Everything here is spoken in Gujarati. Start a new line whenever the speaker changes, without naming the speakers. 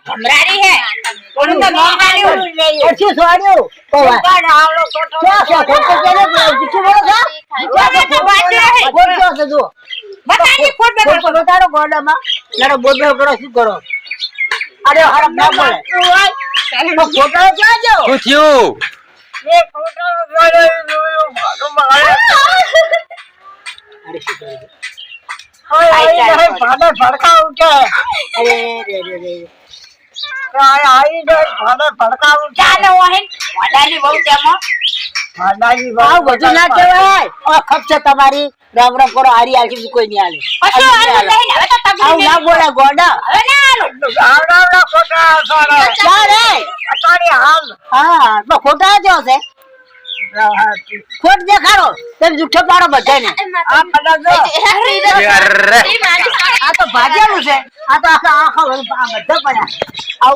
ભમરારી હે કોણ તો નામ કાઢ્યું
પછી સોડ્યું તો
બાડ આવલો કોટો
ક્યાં છે ખોટો કેને જીતું બોલો છો ખોટો છે જો
બતાની ખોટ બે
ખોટો બતાડો ગોડામાં લડો બોલબો કરો શું કરો અરે હરમ ના બોલે તો ખોટો ક્યાં જો
શું થયું
એ કોટો જોયો મારો મારે
અરે શું કરે
ઓય ભાડે ભડકા ઉઠે
અરે રે રે રે
આઈ જાય ભાડે ભડકા ઉઠે ચાલે ઓહેન વાડાની બહુ તેમાં વાડાની
આવ બધું ના કહેવાય આ ખપ છે તમારી રામ રામ કરો હારી આલકી કોઈ નહીં આલે
અશો હાલ લઈને હવે તો તબલી
આવ ના બોલે ગોડા
હવે ના આલો આવડા ખોટા સારા
ક્યાં રે
અતારી હાલ
હા તો ખોટા જો છે ખોટ દેખાડો તેમ જુઠ્ઠો પાડો બધાને
આ બધા જો
અરે
આ તો ભાજેલું છે આ તો આખા આખા બધા પડ્યા આવ